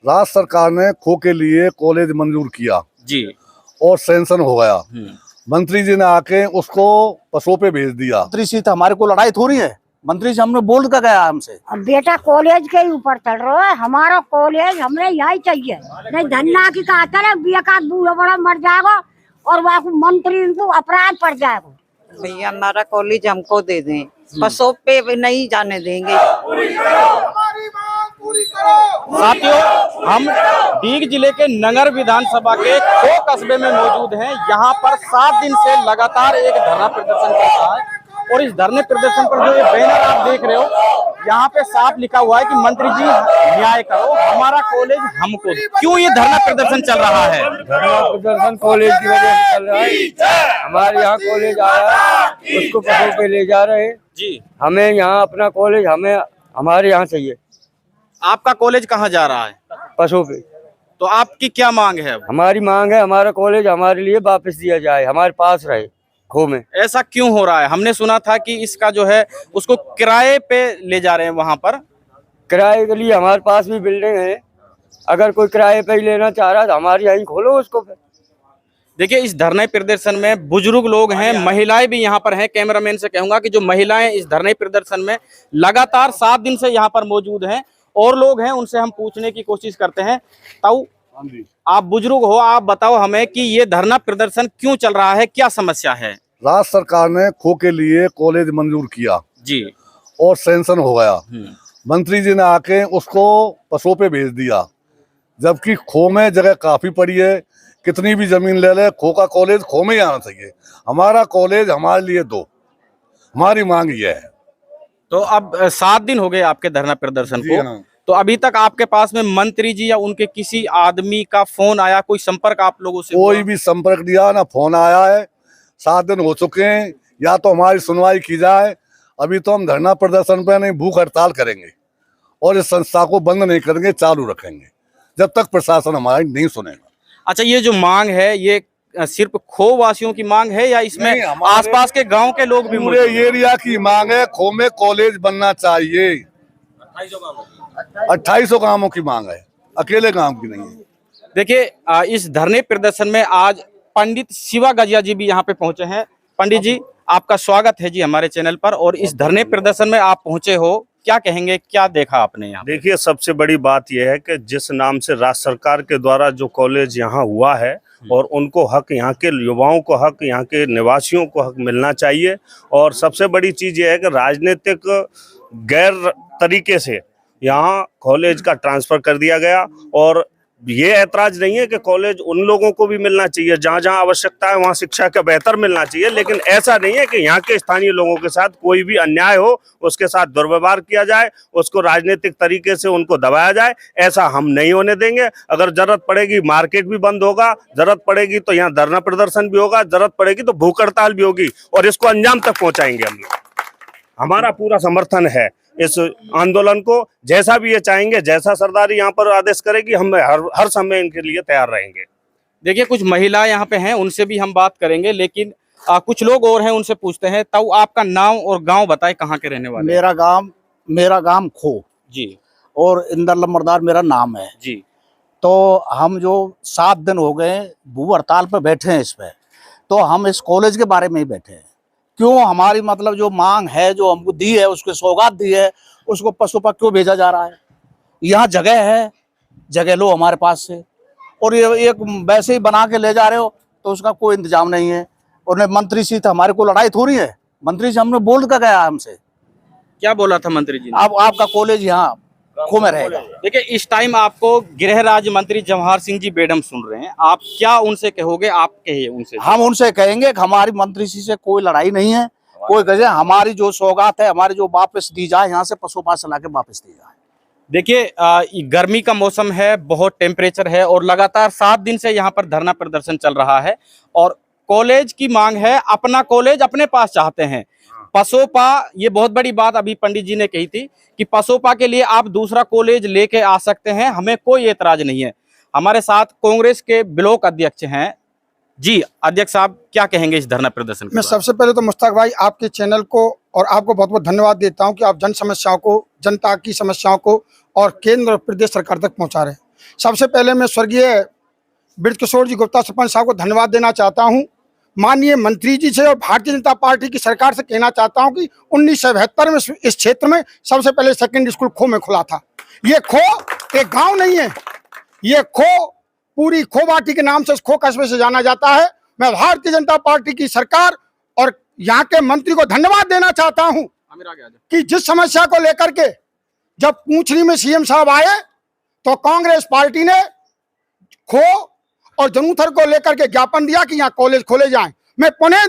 राज्य सरकार ने खो के लिए कॉलेज मंजूर किया जी। और सैंक्शन हो गया। मंत्री जी ने आके उसको पसों पे भेज दिया। मंत्री से तो हमारे को लड़ाई थोड़ी है, मंत्री से हमने बोल कर गया हमसे। अब बेटा कॉलेज के ऊपर चल रहा है, हमारा कॉलेज हमें यही चाहिए। नहीं धन्ना की कहा था का बूढ़ा बड़ा मर जाएगा और वहाँ मंत्री को अपराध पड़ जाएगा। भैया हमारा कॉलेज हमको दे दें, बसों पे नहीं जाने देंगे। साथियों, हम दीग जिले के नगर विधानसभा के खो कस्बे में मौजूद हैं। यहाँ पर 7 दिन से लगातार एक धरना प्रदर्शन चल रहा है और इस धरने प्रदर्शन पर जो ये बैनर आप देख रहे हो, यहाँ पे साफ लिखा हुआ है कि मंत्री जी न्याय करो, हमारा कॉलेज हमको। क्यों ये धरना प्रदर्शन चल रहा है? धरना प्रदर्शन कॉलेज की वजह से चल रहा है। हमारे यहाँ कॉलेज आया, उसको पसों पे ले जा रहे हैं जी। हमें यहाँ अपना कॉलेज हमारे यहाँ चाहिए। आपका कॉलेज कहाँ जा रहा है? पसों पे। तो आपकी क्या मांग है अब? हमारी मांग है हमारा कॉलेज हमारे लिए वापस दिया जाए, हमारे पास रहे खो में। ऐसा क्यों हो रहा है? हमने सुना था कि इसका जो है उसको किराए पे ले जा रहे हैं। वहां पर किराए के लिए हमारे पास भी बिल्डिंग है, अगर कोई किराए पे ही लेना चाह रहा है तो हमारे यहीं खोलो उसको। देखिए, इस धरने प्रदर्शन में बुजुर्ग लोग हैं, महिलाएं भी यहाँ पर हैं। कैमरामैन से कहूंगा कि जो महिलाएं इस धरने प्रदर्शन में लगातार 7 दिन से यहाँ पर मौजूद हैं और लोग हैं, उनसे हम पूछने की कोशिश करते हैं। ताऊ, आप बुजुर्ग हो, आप बताओ हमें कि ये धरना प्रदर्शन क्यों चल रहा है, क्या समस्या है? राज्य सरकार ने खो के लिए कॉलेज मंजूर किया जी और सैंक्शन हो गया। मंत्री जी ने आके उसको पसों पे भेज दिया, जबकि खो में जगह काफी पड़ी है। कितनी भी जमीन ले ले, खो का कॉलेज खो में ही आना चाहिए। हमारा कॉलेज हमारे लिए दो, हमारी मांग ये है। तो अब 7 दिन हो गए आपके धरना प्रदर्शन को। हाँ। तो अभी तक आपके पास में मंत्री जी या उनके किसी आदमी का फोन आया, कोई संपर्क आप लोगों से? कोई भी संपर्क दिया ना फोन आया है। 7 दिन हो चुके हैं, या तो हमारी सुनवाई की जाए। अभी तो हम धरना प्रदर्शन पे नहीं, भूख हड़ताल करेंगे और इस संस्था को बंद नहीं करेंगे, चालू रखेंगे जब तक प्रशासन हमारी नहीं सुनेगा। अच्छा, ये जो मांग है ये सिर्फ खो वासियों की मांग है या इसमें आसपास के गांव के लोग भी? पूरे एरिया की मांग है, खो में कॉलेज बनना चाहिए। 2800 गांवों की मांग है, अकेले गांव की नहीं है। देखिए, इस धरने प्रदर्शन में आज पंडित शिवा गजिया जी भी यहाँ पे पहुंचे हैं। पंडित जी, आपका स्वागत है जी हमारे चैनल पर। और इस धरने प्रदर्शन में आप पहुंचे हो, क्या कहेंगे, क्या देखा आपने यहाँ? देखिए, सबसे बड़ी बात यह है कि जिस नाम से राज्य सरकार के द्वारा जो कॉलेज यहाँ हुआ है और उनको हक, यहाँ के युवाओं को हक, यहाँ के निवासियों को हक मिलना चाहिए। और सबसे बड़ी चीज़ यह है कि राजनीतिक गैर तरीके से यहाँ कॉलेज का ट्रांसफ़र कर दिया गया। और ये ऐतराज़ नहीं है कि कॉलेज उन लोगों को भी मिलना चाहिए, जहाँ जहाँ आवश्यकता है वहाँ शिक्षा का बेहतर मिलना चाहिए, लेकिन ऐसा नहीं है कि यहाँ के स्थानीय लोगों के साथ कोई भी अन्याय हो, उसके साथ दुर्व्यवहार किया जाए, उसको राजनीतिक तरीके से उनको दबाया जाए। ऐसा हम नहीं होने देंगे। अगर जरूरत पड़ेगी मार्केट भी बंद होगा, जरूरत पड़ेगी तो यहाँ धरना प्रदर्शन भी होगा, जरूरत पड़ेगी तो भूख हड़ताल भी होगी और इसको अंजाम तक पहुँचाएंगे हम लोग। हमारा पूरा समर्थन है इस आंदोलन को। जैसा भी ये चाहेंगे, जैसा सरदारी यहाँ पर आदेश करेगी, हम हर समय इनके लिए तैयार रहेंगे। देखिए, कुछ महिला यहाँ पे हैं, उनसे भी हम बात करेंगे, लेकिन कुछ लोग और हैं, उनसे पूछते हैं। ताऊ, आपका नाम और गांव बताएं, कहाँ के रहने वाले? मेरा गांव खो जी और इंदर लंबरदार मेरा नाम है जी। तो हम जो 7 दिन हो गए भूख हड़ताल पे बैठे हैं इस पे, तो हम इस कॉलेज के बारे में ही बैठे हैं। क्यों हमारी मतलब जो मांग है, जो हमको दी है, उसके सौगात दी है, उसको पशु पर क्यों भेजा जा रहा है? यहाँ जगह है, जगह लो हमारे पास से, और ये एक वैसे ही बना के ले जा रहे हो तो उसका कोई इंतजाम नहीं है। और मंत्री से तो हमारे को लड़ाई थोड़ी है, मंत्री से हमने बोल कर गया हमसे। क्या बोला था मंत्री जी ने? अब आपका कॉलेज यहाँ खो में रहेगा। देखिए, इस टाइम आपको गृह राज्य मंत्री जवाहर सिंह जी बेडम सुन रहे हैं, आप क्या उनसे कहोगे? आप कहिए उनसे। हम उनसे कहेंगे कि हमारी मंत्री जी से कोई लड़ाई नहीं है, कोई कहे हमारी जो सौगात है, हमारी जो वापस दी जाए, यहाँ से पशु पास ला के वापस दी जाए। देखिए, गर्मी का मौसम है, बहुत टेम्परेचर है और लगातार 7 दिन से यहाँ पर धरना प्रदर्शन चल रहा है और कॉलेज की मांग है, अपना कॉलेज अपने पास चाहते हैं। पसोपा, ये बहुत बड़ी बात अभी पंडित जी ने कही थी कि पसोपा के लिए आप दूसरा कॉलेज लेके आ सकते हैं, हमें कोई एतराज नहीं है। हमारे साथ कांग्रेस के ब्लॉक अध्यक्ष हैं जी। अध्यक्ष साहब, क्या कहेंगे इस धरना प्रदर्शन के? मैं सबसे पहले तो मुश्ताक भाई आपके चैनल को और आपको बहुत बहुत धन्यवाद देता हूं कि आप जन समस्याओं को, जनता की समस्याओं को और केंद्र और प्रदेश सरकार तक पहुंचा रहे हैं। सबसे पहले मैं स्वर्गीय बृजकिशोर जी गुप्ता सरपंच साहब को धन्यवाद देना चाहता हूं। माननीय मंत्री जी से और भारतीय जनता पार्टी की सरकार से कहना चाहता हूं कि 1972 में इस क्षेत्र में सबसे पहले सेकेंडरी स्कूल खो में खुला था। ये खो एक गांव नहीं है, ये खो पूरी खोबाटी के नाम से इस खो कस्बे से जाना जाता है। मैं भारतीय जनता पार्टी की सरकार और यहाँ के मंत्री को धन्यवाद देना चाहता हूं कि जिस समस्या को लेकर के जब पूंछली में सीएम साहब आए तो कांग्रेस पार्टी ने खो और जमूथर को लेकर के ज्ञापन दिया कि यहाँ कॉलेज खोले जाएं। मैं पुनः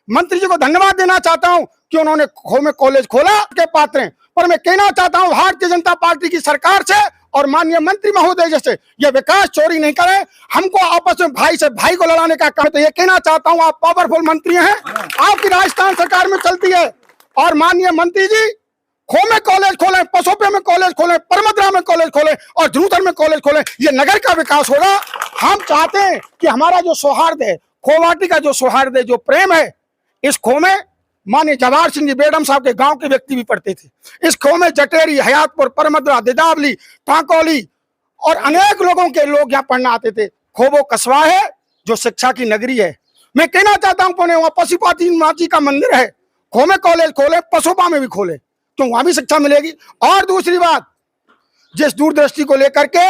मंत्री जी को धन्यवाद देना चाहता हूं कि उन्होंने खो में कॉलेज खोला के पात्र हैं। पर मैं कहना चाहता हूं भारतीय जनता पार्टी की सरकार से और माननीय मंत्री महोदय जैसे ये विकास चोरी नहीं करें। हमको आपस में भाई से भाई को लड़ाने का काम, तो ये कहना चाहता हूं आप पावरफुल मंत्री हैं, आपकी राजस्थान सरकार में चलती है। और माननीय मंत्री जी खो में कॉलेज खोलें, पसोपे में कॉलेज खोलें, परमद्रा में कॉलेज खोलें और जूथर में कॉलेज खोलें, ये नगर का विकास होगा। हम चाहते हैं कि हमारा जो सौहार्द है, खोवाटी का जो सौहार्द है, जो प्रेम है, इस खो में माननीय जवाहर सिंह जी बेडम साहब के गांव के व्यक्ति भी पढ़ते थे। इस खो में जटेरी, हयातपुर, परमद्रा, दिदावली, टांकोली और अनेक लोगों के लोग यहाँ पढ़ना आते थे। खो वो कस्बा है जो शिक्षा की नगरी है। मैं कहना चाहता हूँ पुणे वहाँ पशुपति माँ जी का मंदिर है, खो में कॉलेज खोले, पसोपा में भी खोले, तो वहां भी शिक्षा मिलेगी। और दूसरी बात, जिस दूरदृष्टि को लेकर के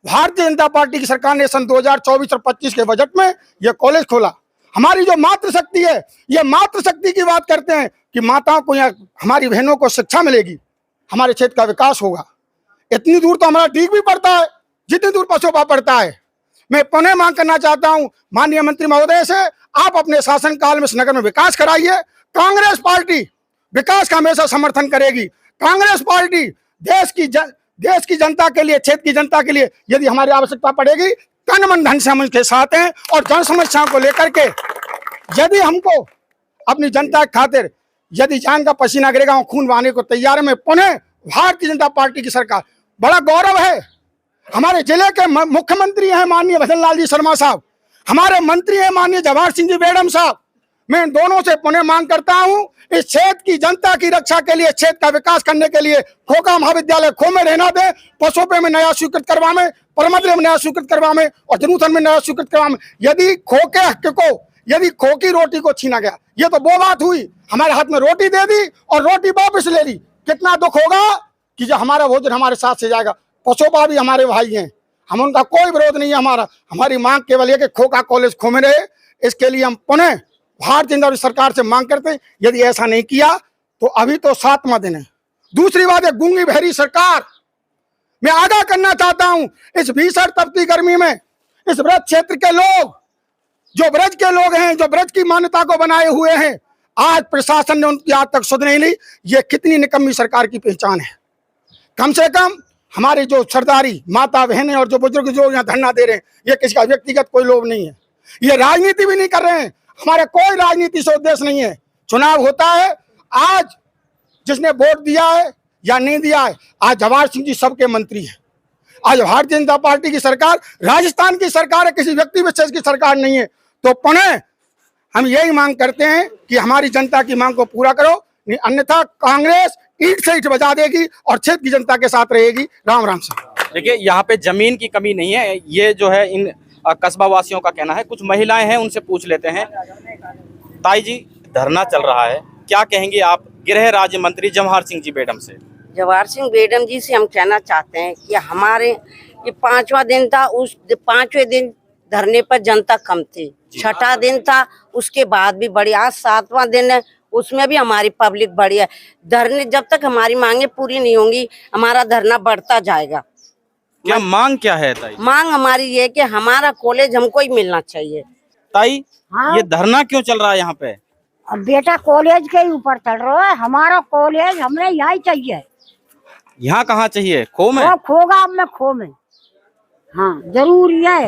भारतीय जनता पार्टी की सरकार ने सन 2024 और 25 के बजट में यह कॉलेज खोला, हमारी जो मातृशक्ति है, ये मातृशक्ति की बात करते हैं कि माताओं को, यहाँ हमारी बहनों को शिक्षा मिलेगी, हमारे क्षेत्र का विकास होगा। इतनी दूर तो हमारा डीग भी पड़ता है जितनी दूर पसोपा पड़ता है। मैं पुनः मांग करना चाहता हूं माननीय मंत्री महोदय से, आप अपने शासनकाल में इस नगर में विकास कराइए। कांग्रेस पार्टी विकास का हमेशा समर्थन करेगी। कांग्रेस पार्टी देश की जनता के लिए, क्षेत्र की जनता के लिए यदि हमारी आवश्यकता पड़ेगी, तन मन धन से हम उनके साथ हैं। और जन समस्याओं को लेकर के यदि हमको अपनी जनता के खातिर यदि जान का पसीना गिरेगा, खून बहाने को तैयार है। मैं पुनः भारतीय जनता पार्टी की सरकार, बड़ा गौरव है, हमारे जिले के मुख्यमंत्री हैं माननीय भजन लाल जी शर्मा साहब, हमारे मंत्री हैं माननीय जवाहर सिंह जी बेडम साहब। मैं इन दोनों से पुनः मांग करता हूं, इस क्षेत्र की जनता की रक्षा के लिए, क्षेत्र का विकास करने के लिए खो का महाविद्यालय खो में रहना दे, पसोपे में नया स्वीकृत करवावे, परमद्रे में नया स्वीकृत करवावे और जरूथन में नया स्वीकृत करवावे। यदि खो के हक को, यदि खो की रोटी को छीना गया, ये तो वो बात हुई, हमारे हाथ में रोटी दे दी और रोटी वापस ले ली। कितना दुख होगा कि जो हमारा भोजन हमारे साथ से जाएगा। पसोपा भी हमारे भाई हैं, हम उनका कोई विरोध नहीं है। हमारी मांग केवल ये कि खो का कॉलेज खो में रहे। इसके लिए हम पुनः भारतीय जनता सरकार से मांग करते हैं। यदि ऐसा नहीं किया तो अभी तो 7वां दिन है। दूसरी बात है, गूंगी बहरी सरकार, मैं आगाह करना चाहता हूं, इस भीषण तपती गर्मी में इस ब्रज क्षेत्र के लोग, जो ब्रज के लोग हैं, जो ब्रज की मान्यता को बनाए हुए हैं, आज प्रशासन ने उनकी आज तक सुध नहीं ली। ये कितनी निकम्मी सरकार की पहचान है। कम से कम हमारे जो सरदारी माता बहनें और जो बुजुर्ग जो यहाँ धरना दे रहे हैं, ये किसी का व्यक्तिगत कोई लोभ नहीं है, ये राजनीति भी नहीं कर रहे हैं, हमारे कोई राजनीति से उद्देश्य नहीं है। चुनाव होता है, आज जिसने वोट दिया है या नहीं दिया है, आज जवाहर सिंह जी सबके मंत्री हैं। आज भारतीय जनता पार्टी की सरकार राजस्थान की सरकार है, किसी व्यक्ति विशेष की सरकार नहीं है। तो पुनः हम यही मांग करते हैं कि हमारी जनता की मांग को पूरा करो, अन्यथा कांग्रेस ईंट से ईंट बजा देगी और क्षेत्र की जनता के साथ रहेगी। राम राम साहब। देखिए, यहाँ पे जमीन की कमी नहीं है, ये जो है इन कस्बा वासियों का कहना है। कुछ महिलाएं हैं, उनसे पूछ लेते हैं। ताई जी, धरना चल रहा है, क्या कहेंगे आप गृह राज्य मंत्री जवाहर सिंह जी बेडम से? जवाहर सिंह बेडम जी से हम कहना चाहते हैं कि हमारे ये 5वां दिन था, उस 5वें दिन धरने पर जनता कम थी, 6ठा दिन था, उसके बाद भी बढ़ी, आज 7वां दिन है, उसमें भी हमारी पब्लिक बढ़ी है। धरने जब तक हमारी मांगे पूरी नहीं होंगी, हमारा धरना बढ़ता जाएगा। क्या मांग क्या है ताई? मांग हमारी ये कि हमारा कॉलेज हमको ही मिलना चाहिए। ताई, हाँ। ये धरना क्यों चल रहा है यहाँ पे? अब बेटा कॉलेज के ऊपर चल रहा है, हमारा कॉलेज हमें यहाँ चाहिए। यहाँ कहाँ चाहिए? खो में? खोगा में, खो में, हाँ जरूरी है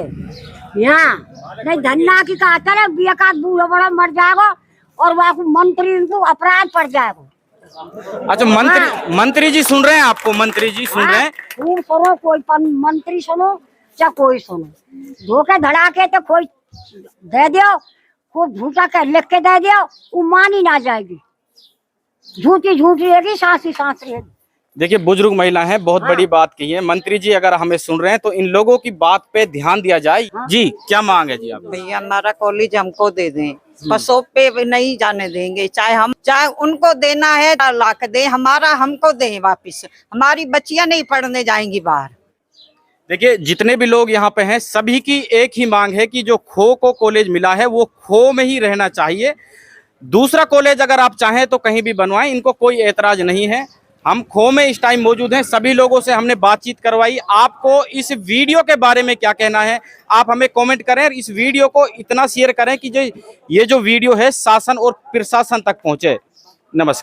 यहाँ। नहीं धन्ना की कहा था, बेकार बूढ़ा बड़ा मर जाएगा और वहाँ मंत्री को अपराध पड़ जाएगा। अच्छा, मंत्री जी सुन रहे हैं आपको? मंत्री जी सुन रहे हैं? खूब सुनो, कोई मंत्री सुनो चाहे कोई सुनो, धोखे धड़ाके तो कोई दे दो, खूब झूठा के लिख के दे दो, वो मानी ना जाएगी, झूठी झूठी रहेगी, सांस ही सांस रहेगी। देखिए बुजुर्ग महिला हैं, बहुत बड़ी बात की है। मंत्री जी अगर हमें सुन रहे हैं तो इन लोगों की बात पे ध्यान दिया जाए। जी क्या मांग है जी आप? भैया हमारा कॉलेज हमको दे दें, बसों पे भी नहीं जाने देंगे। चाहे उनको देना है 4 लाख दे, हमारा हमको दें वापिस। हमारी बच्चियां नहीं पढ़ने जाएंगी बाहर। देखिए जितने भी लोग यहाँ पे हैं सभी की एक ही मांग है कि जो खो को कॉलेज मिला है वो खो में ही रहना चाहिए। दूसरा कॉलेज अगर आप चाहें तो कहीं भी बनवाएं, इनको कोई एतराज नहीं है। हम खो में इस टाइम मौजूद हैं, सभी लोगों से हमने बातचीत करवाई। आपको इस वीडियो के बारे में क्या कहना है आप हमें कमेंट करें और इस वीडियो को इतना शेयर करें कि ये जो वीडियो है शासन और प्रशासन तक पहुंचे। नमस्कार।